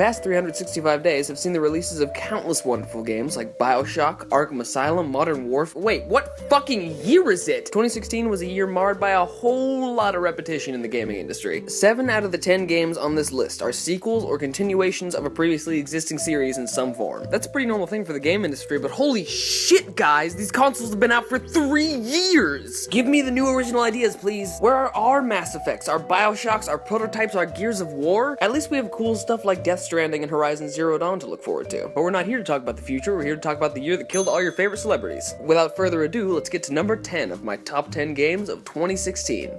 past 365 days have seen the releases of countless wonderful games like BioShock, Arkham Asylum, Modern Warfare. Wait, what fucking year is it? 2016 was a year marred by a whole lot of repetition in the gaming industry. 7 out of the 10 games on this list are sequels or continuations of a previously existing series in some form. That's a pretty normal thing for the game industry, but holy shit, guys, these consoles have been out for 3 years! Give me the new original ideas, please. Where are our Mass Effects, our BioShocks, our prototypes, our Gears of War? At least we have cool stuff like Death Stranding and Horizon Zero Dawn to look forward to. But we're not here to talk about the future, we're here to talk about the year that killed all your favorite celebrities. Without further ado, let's get to number 10 of my top 10 games of 2016.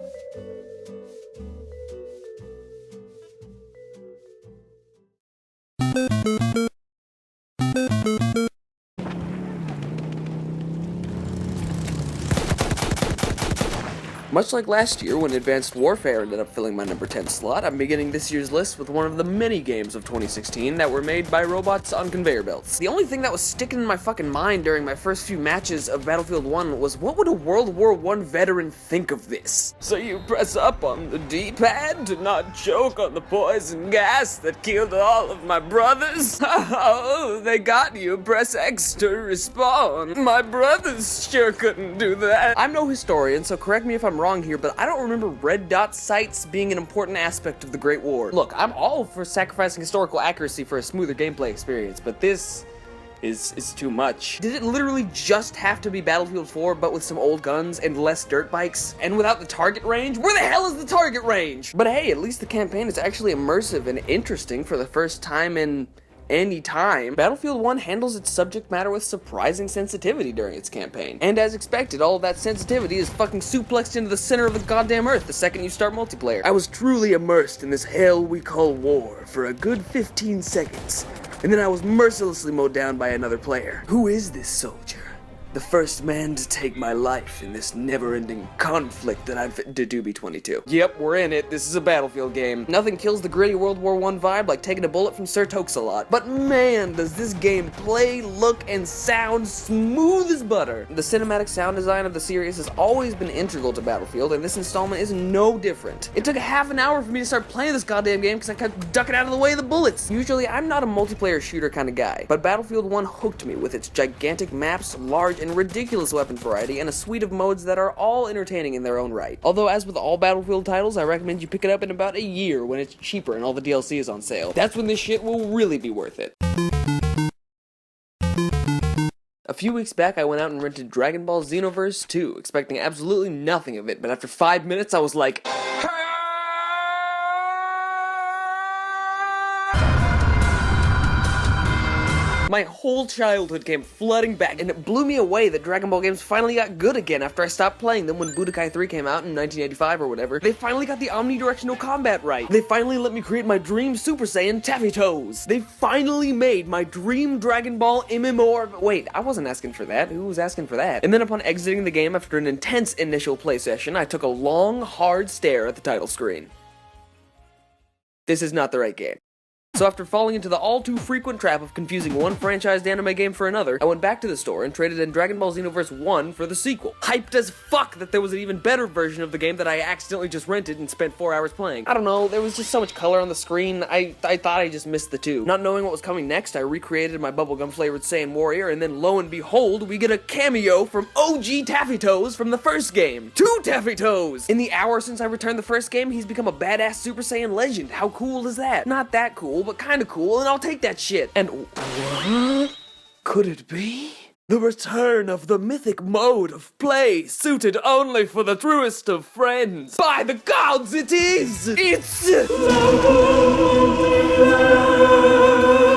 Much like last year when Advanced Warfare ended up filling my number 10 slot, I'm beginning this year's list with one of the many games of 2016 that were made by robots on conveyor belts. The only thing that was sticking in my fucking mind during my first few matches of Battlefield 1 was, what would a World War I veteran think of this? So you press up on the D-pad to not choke on the poison gas that killed all of my brothers? Oh, they got you. Press X to respawn. My brothers sure couldn't do that. I'm no historian, so correct me if I'm wrong here, but I don't remember red dot sights being an important aspect of the Great War. Look, I'm all for sacrificing historical accuracy for a smoother gameplay experience, but this is too much. Did it literally just have to be Battlefield 4, but with some old guns and less dirt bikes? And without the target range? Where the hell is the target range? But hey, at least the campaign is actually immersive and interesting for the first time in any time. Battlefield 1 handles its subject matter with surprising sensitivity during its campaign. And as expected, all of that sensitivity is fucking suplexed into the center of the goddamn earth the second you start multiplayer. I was truly immersed in this hell we call war for a good 15 seconds, and then I was mercilessly mowed down by another player. Who is this soldier? The first man to take my life in this never-ending conflict that I've... Doobie 22. Yep, we're in it. This is a Battlefield game. Nothing kills the gritty World War I vibe like taking a bullet from Sir Tox-a-Lot. But man, does this game play, look, and sound smooth as butter. The cinematic sound design of the series has always been integral to Battlefield, and this installment is no different. It took a half an hour for me to start playing this goddamn game because I kept ducking out of the way of the bullets. Usually, I'm not a multiplayer shooter kind of guy, but Battlefield 1 hooked me with its gigantic maps, large and ridiculous weapon variety, and a suite of modes that are all entertaining in their own right. Although, as with all Battlefield titles, I recommend you pick it up in about a year when it's cheaper and all the DLC is on sale. That's when this shit will really be worth it. A few weeks back, I went out and rented Dragon Ball Xenoverse 2, expecting absolutely nothing of it, but after 5 minutes, I was like, my whole childhood came flooding back, and it blew me away that Dragon Ball games finally got good again after I stopped playing them when Budokai 3 came out in 1985 or whatever. They finally got the omnidirectional combat right. They finally let me create my dream Super Saiyan Taffy Toes. They finally made my dream Dragon Ball MMO. Wait, I wasn't asking for that. Who was asking for that? And then upon exiting the game after an intense initial play session, I took a long, hard stare at the title screen. This is not the right game. So after falling into the all-too-frequent trap of confusing one franchised anime game for another, I went back to the store and traded in Dragon Ball Xenoverse 1 for the sequel. Hyped as fuck that there was an even better version of the game that I accidentally just rented and spent 4 hours playing. I don't know, there was just so much color on the screen, I thought I just missed the two. Not knowing what was coming next, I recreated my bubblegum-flavored Saiyan Warrior, and then lo and behold, we get a cameo from OG Taffy Toes from the first game. 2 Taffy Toes! In the hour since I returned the first game, he's become a badass Super Saiyan legend. How cool is that? Not that cool, but kinda cool, and I'll take that shit. And what could it be? The return of the mythic mode of play, suited only for the truest of friends. By the gods, it is! It's...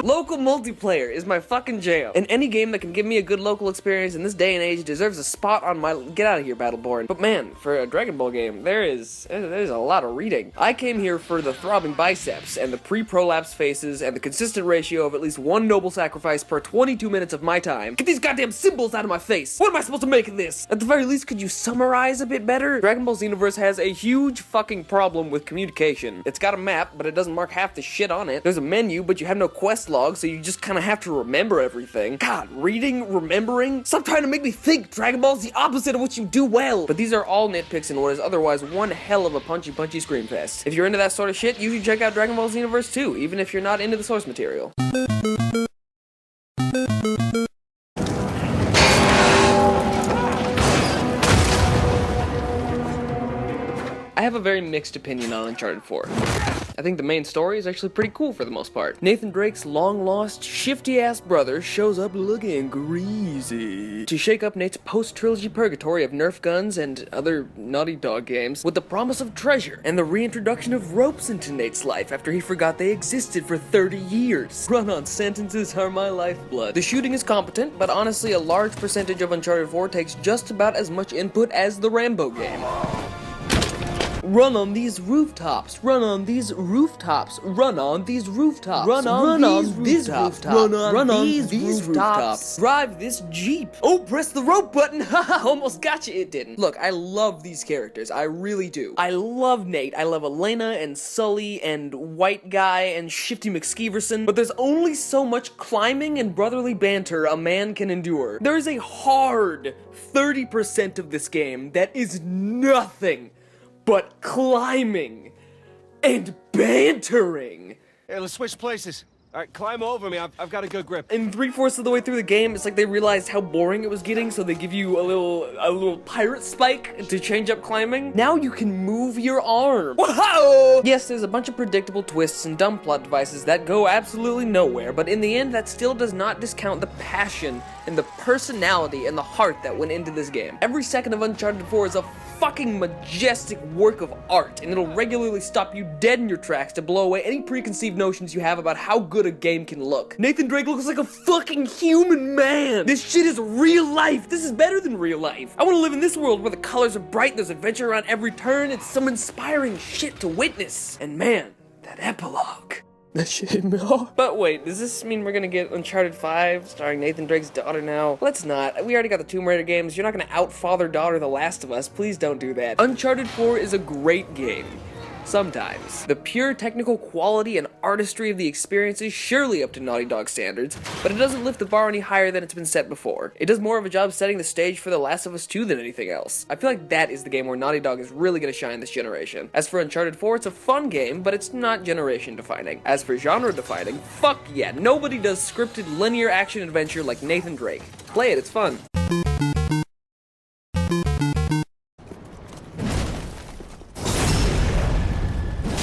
Local multiplayer is my fucking jam, and any game that can give me a good local experience in this day and age deserves a spot on my... Get out of here, Battleborn. But man, for a Dragon Ball game, there's a lot of reading. I came here for the throbbing biceps, and the pre-prolapse faces, and the consistent ratio of at least one noble sacrifice per 22 minutes of my time. Get these goddamn symbols out of my face! What am I supposed to make of this? At the very least, could you summarize a bit better? Dragon Ball Xenoverse has a huge fucking problem with communication. It's got a map, but it doesn't mark half the shit on it. There's a menu, but you have no quest backlog, so you just kind of have to remember everything. God, reading, remembering? Stop trying to make me think! Dragon Ball's the opposite of what you do well! But these are all nitpicks in what is otherwise one hell of a punchy scream fest. If you're into that sort of shit, you should check out Dragon Ball Xenoverse too, even if you're not into the source material. I have a very mixed opinion on Uncharted 4. I think the main story is actually pretty cool for the most part. Nathan Drake's long-lost, shifty-ass brother shows up looking greasy to shake up Nate's post-trilogy purgatory of Nerf guns and other Naughty Dog games with the promise of treasure and the reintroduction of ropes into Nate's life after he forgot they existed for 30 years. Run-on sentences are my lifeblood. The shooting is competent, but honestly a large percentage of Uncharted 4 takes just about as much input as the Rambo game. Run on these rooftops, run on these rooftops, run on these rooftops, run on these rooftops, run on these rooftops, drive this Jeep. Oh, press the rope button, haha, almost got you, it didn't. Look, I love these characters, I really do. I love Nate, I love Elena and Sully and White Guy and Shifty McSkeeverson, but there's only so much climbing and brotherly banter a man can endure. There is a hard 30% of this game that is nothing but climbing and bantering. Hey, let's switch places. All right, climb over me. I've got a good grip. And 3/4 of the way through the game, it's like they realized how boring it was getting, so they give you a little pirate spike to change up climbing. Now you can move your arm. Wow! Yes, there's a bunch of predictable twists and dumb plot devices that go absolutely nowhere, but in the end, that still does not discount the passion and the personality and the heart that went into this game. Every second of Uncharted 4 is a fucking majestic work of art, and it'll regularly stop you dead in your tracks to blow away any preconceived notions you have about how good a game can look. Nathan Drake looks like a fucking human man! This shit is real life! This is better than real life! I wanna live in this world where the colors are bright, there's adventure around every turn, it's some inspiring shit to witness. And man, that epilogue. That shit hit me hard. But wait, does this mean we're gonna get Uncharted 5 starring Nathan Drake's daughter now? Let's not. We already got the Tomb Raider games. You're not gonna out-father-daughter The Last of Us. Please don't do that. Uncharted 4 is a great game. Sometimes. The pure technical quality and artistry of the experience is surely up to Naughty Dog standards, but it doesn't lift the bar any higher than it's been set before. It does more of a job setting the stage for The Last of Us 2 than anything else. I feel like that is the game where Naughty Dog is really gonna shine this generation. As for Uncharted 4, it's a fun game, but it's not generation defining. As for genre defining, fuck yeah, nobody does scripted linear action adventure like Nathan Drake. Play it, it's fun.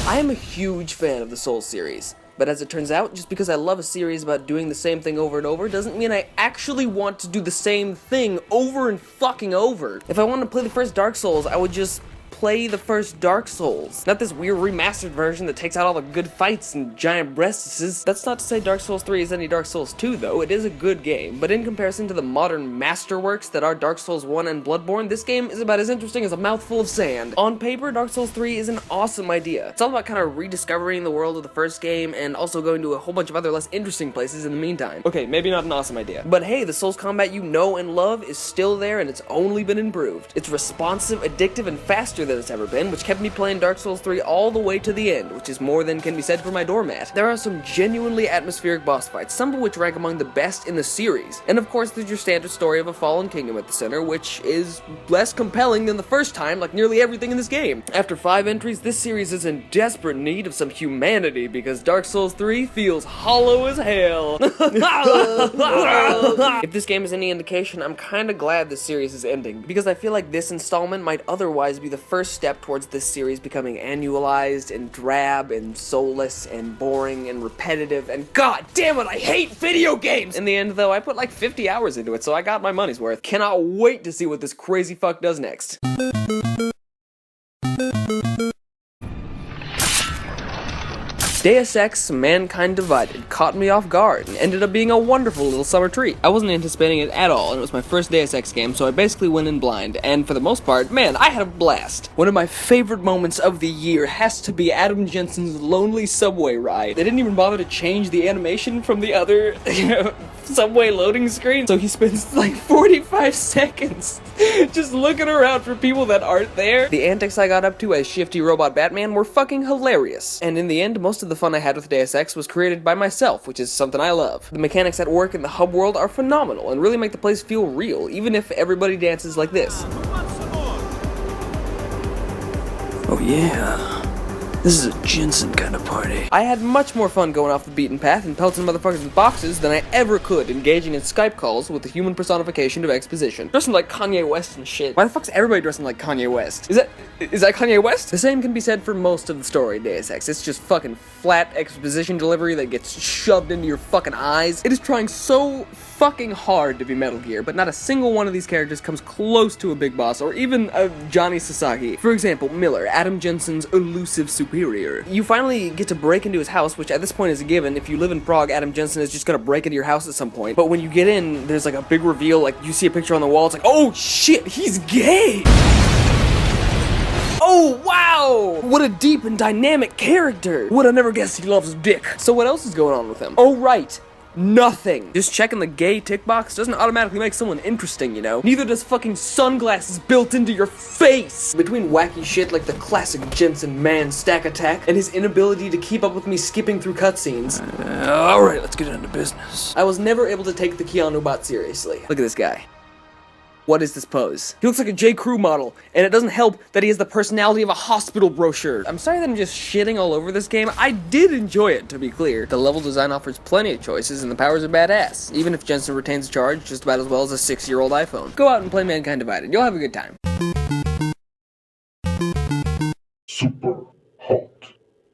I am a huge fan of the Souls series, but as it turns out, just because I love a series about doing the same thing over and over doesn't mean I actually want to do the same thing over and fucking over. If I wanted to play the first Dark Souls, I would just play the first Dark Souls. Not this weird remastered version that takes out all the good fights and giant breasts. That's not to say Dark Souls 3 is any Dark Souls 2 though, it is a good game, but in comparison to the modern masterworks that are Dark Souls 1 and Bloodborne, this game is about as interesting as a mouthful of sand. On paper, Dark Souls 3 is an awesome idea. It's all about kind of rediscovering the world of the first game and also going to a whole bunch of other less interesting places in the meantime. Okay, maybe not an awesome idea, but hey, the Souls combat you know and love is still there and it's only been improved. It's responsive, addictive, and faster than it's ever been, which kept me playing Dark Souls 3 all the way to the end, which is more than can be said for my doormat. There are some genuinely atmospheric boss fights, some of which rank among the best in the series. And of course, there's your standard story of a fallen kingdom at the center, which is less compelling than the first time, like nearly everything in this game. After 5 entries, this series is in desperate need of some humanity, because Dark Souls 3 feels hollow as hell. If this game is any indication, I'm kinda glad this series is ending, because I feel like this installment might otherwise be the first step towards this series becoming annualized and drab and soulless and boring and repetitive and god damn it, I hate video games! In the end though, I put like 50 hours into it, so I got my money's worth. Cannot wait to see what this crazy fuck does next. Deus Ex Mankind Divided caught me off guard and ended up being a wonderful little summer treat. I wasn't anticipating it at all, and it was my first Deus Ex game, so I basically went in blind, and for the most part, man, I had a blast. One of my favorite moments of the year has to be Adam Jensen's lonely subway ride. They didn't even bother to change the animation from the other subway loading screen, so he spends like 45 seconds just looking around for people that aren't there. The antics I got up to as shifty robot Batman were fucking hilarious, and in the end, most of the fun I had with Deus Ex was created by myself, which is something I love. The mechanics at work in the hub world are phenomenal and really make the place feel real, even if everybody dances like this. Oh yeah. This is a Jensen kind of party. I had much more fun going off the beaten path and pelting motherfuckers with boxes than I ever could engaging in Skype calls with the human personification of exposition. Dressing like Kanye West and shit. Why the fuck's everybody dressing like Kanye West? Is that Kanye West? The same can be said for most of the story in Deus Ex. It's just fucking flat exposition delivery that gets shoved into your fucking eyes. It is trying so fucking hard to be Metal Gear, but not a single one of these characters comes close to a big boss or even a Johnny Sasaki. For example, Miller, Adam Jensen's elusive superior. You finally get to break into his house, which at this point is a given. If you live in Prague, Adam Jensen is just gonna break into your house at some point. But when you get in, there's like a big reveal, like you see a picture on the wall, it's like, oh shit, he's gay! Oh, wow! What a deep and dynamic character! Would have never guessed he loves dick. So what else is going on with him? Oh, right. Nothing. Just checking the gay tick box doesn't automatically make someone interesting, you know? Neither does fucking sunglasses built into your face! Between wacky shit like the classic Jensen man stack attack and his inability to keep up with me skipping through cutscenes. Alright, let's get into business. I was never able to take the Keanu bot seriously. Look at this guy. What is this pose? He looks like a J. Crew model, and it doesn't help that he has the personality of a hospital brochure. I'm sorry that I'm just shitting all over this game. I did enjoy it, to be clear. The level design offers plenty of choices, and the powers are badass, even if Jensen retains charge just about as well as a 6-year-old iPhone. Go out and play Mankind Divided. You'll have a good time. Super hot.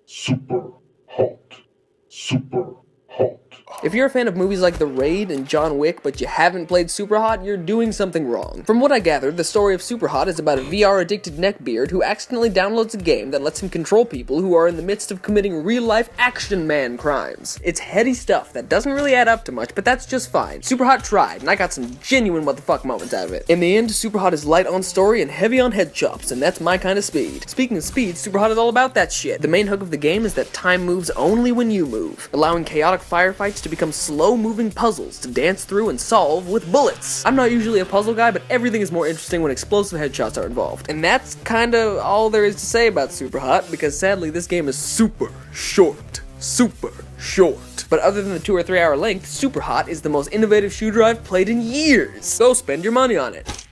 Super hot. Super hot. If you're a fan of movies like The Raid and John Wick, but you haven't played Superhot, you're doing something wrong. From what I gathered, the story of Superhot is about a VR-addicted neckbeard who accidentally downloads a game that lets him control people who are in the midst of committing real-life action man crimes. It's heady stuff that doesn't really add up to much, but that's just fine. Superhot tried, and I got some genuine what the fuck moments out of it. In the end, Superhot is light on story and heavy on head chops, and that's my kind of speed. Speaking of speed, Superhot is all about that shit. The main hook of the game is that time moves only when you move, allowing chaotic firefights to become slow-moving puzzles to dance through and solve with bullets. I'm not usually a puzzle guy, but everything is more interesting when explosive headshots are involved. And that's kinda all there is to say about Superhot, because sadly this game is super short. Super short. But other than the 2 or 3 hour length, Superhot is the most innovative shooter I've played in years. So spend your money on it.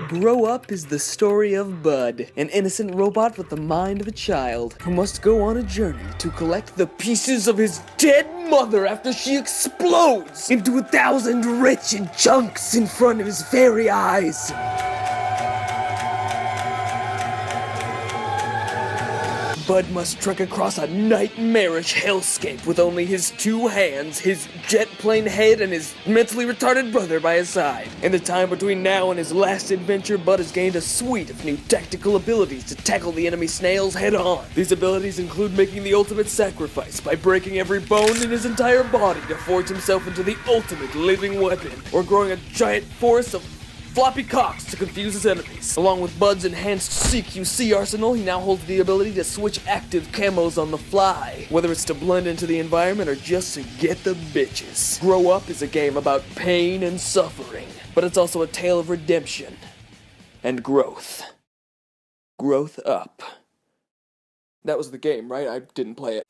Grow Up is the story of Bud, an innocent robot with the mind of a child, who must go on a journey to collect the pieces of his dead mother after she explodes into 1,000 wretched chunks in front of his very eyes. Bud must trek across a nightmarish hellscape with only his 2 hands, his jet plane head, and his mentally retarded brother by his side. In the time between now and his last adventure, Bud has gained a suite of new tactical abilities to tackle the enemy snails head on. These abilities include making the ultimate sacrifice by breaking every bone in his entire body to forge himself into the ultimate living weapon, or growing a giant forest of floppy cocks to confuse his enemies. Along with Bud's enhanced CQC arsenal, he now holds the ability to switch active camos on the fly, whether it's to blend into the environment or just to get the bitches. Grow Up is a game about pain and suffering, but it's also a tale of redemption and growth. Growth Up. That was the game, right? I didn't play it.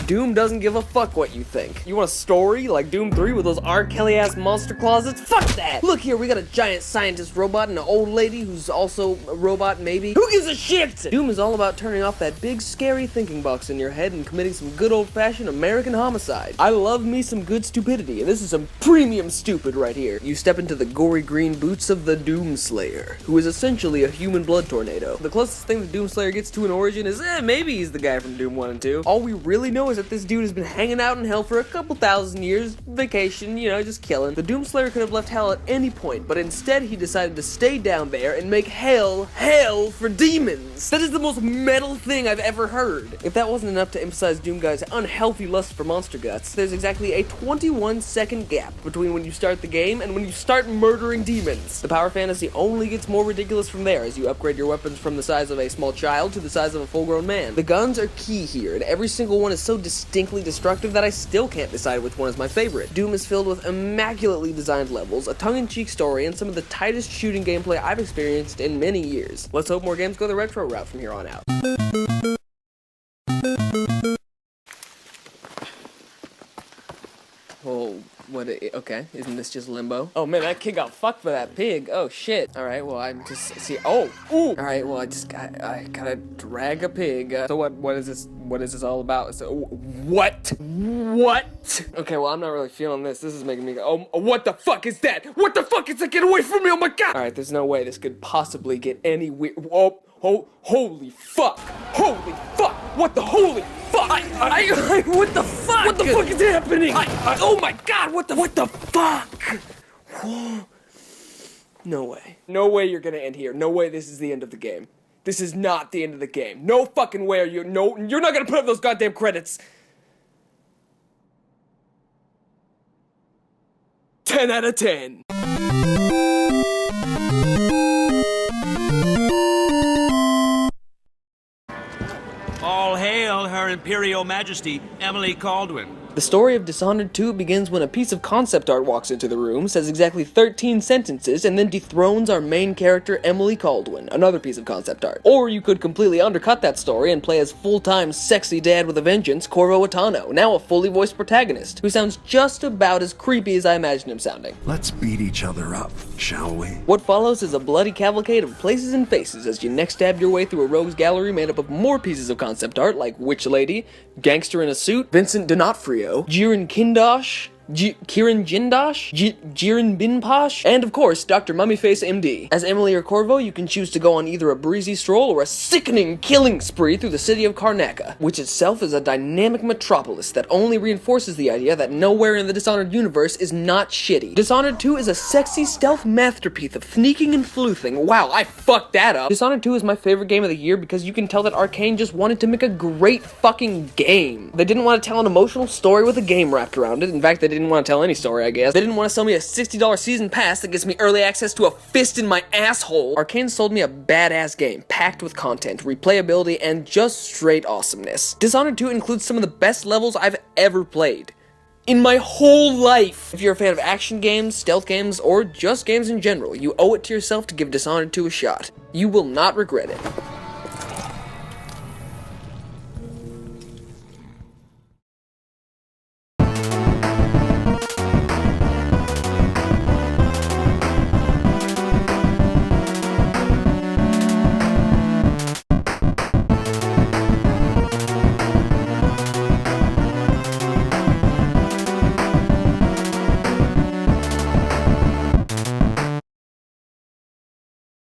Doom doesn't give a fuck what you think. You want a story like Doom 3 with those R. Kelly-ass monster closets? Fuck that! Look here, we got a giant scientist robot and an old lady who's also a robot, maybe. Who gives a shit? Doom is all about turning off that big, scary thinking box in your head and committing some good old-fashioned American homicide. I love me some good stupidity, and this is some premium stupid right here. You step into the gory green boots of the Doomslayer, who is essentially a human blood tornado. The closest thing the Doomslayer gets to an origin is, maybe he's the guy from Doom 1 and 2. All we really know is that this dude has been hanging out in hell for a couple thousand years, vacation, you know, just killing. The Doomslayer could have left hell at any point, but instead he decided to stay down there and make hell for demons. That is the most metal thing I've ever heard. If that wasn't enough to emphasize Doom Guy's unhealthy lust for monster guts, there's exactly a 21-second gap between when you start the game and when you start murdering demons. The power fantasy only gets more ridiculous from there as you upgrade your weapons from the size of a small child to the size of a full-grown man. The guns are key here, and every single one is so distinctly destructive that I still can't decide which one is my favorite. Doom is filled with immaculately designed levels, a tongue-in-cheek story, and some of the tightest shooting gameplay I've experienced in many years. Let's hope more games go the retro route from here on out. Oh, okay, isn't this just limbo? Oh man, that kid got fucked by that pig. Oh shit. Alright, well I'm just, ooh! Alright, well I gotta drag a pig. So what is this all about? So, what? Okay, well I'm not really feeling this. This is making me go, oh, what the fuck is that? What the fuck is that? Get away from me, oh my god! Alright, there's no way this could possibly get any weird, holy fuck! Holy fuck! What the holy fuck? What the fuck? What the fuck is happening? Oh my god, what the fuck? No way. No way you're gonna end here. No way this is the end of the game. This is not the end of the game. No fucking way you're not gonna put up those goddamn credits. 10 out of 10. All hail Her Imperial Majesty, Emily Caldwin. The story of Dishonored 2 begins when a piece of concept art walks into the room, says exactly 13 sentences, and then dethrones our main character, Emily Caldwin, another piece of concept art. Or you could completely undercut that story and play as full-time sexy dad with a vengeance, Corvo Atano, now a fully voiced protagonist, who sounds just about as creepy as I imagine him sounding. Let's beat each other up, shall we? What follows is a bloody cavalcade of places and faces as you neck stab your way through a rogues gallery made up of more pieces of concept art like Witch Lady, Gangster in a Suit, Vincent D'Onofrio, Jiren Kindosh, Kieran Jindosh, Jiren Binposh, and of course, Dr. Mummyface MD. As Emily or Corvo, you can choose to go on either a breezy stroll or a sickening killing spree through the city of Karnaca, which itself is a dynamic metropolis that only reinforces the idea that nowhere in the Dishonored universe is not shitty. Dishonored 2 is a sexy stealth masterpiece of sneaking and sleuthing. Wow, I fucked that up. Dishonored 2 is my favorite game of the year because you can tell that Arcane just wanted to make a great fucking game. They didn't want to tell an emotional story with a game wrapped around it. In fact, they didn't want to tell any story, I guess. They didn't want to sell me a $60 season pass that gets me early access to a fist in my asshole. Arcane sold me a badass game, packed with content, replayability, and just straight awesomeness. Dishonored 2 includes some of the best levels I've ever played in my whole life. If you're a fan of action games, stealth games, or just games in general, you owe it to yourself to give Dishonored 2 a shot. You will not regret it.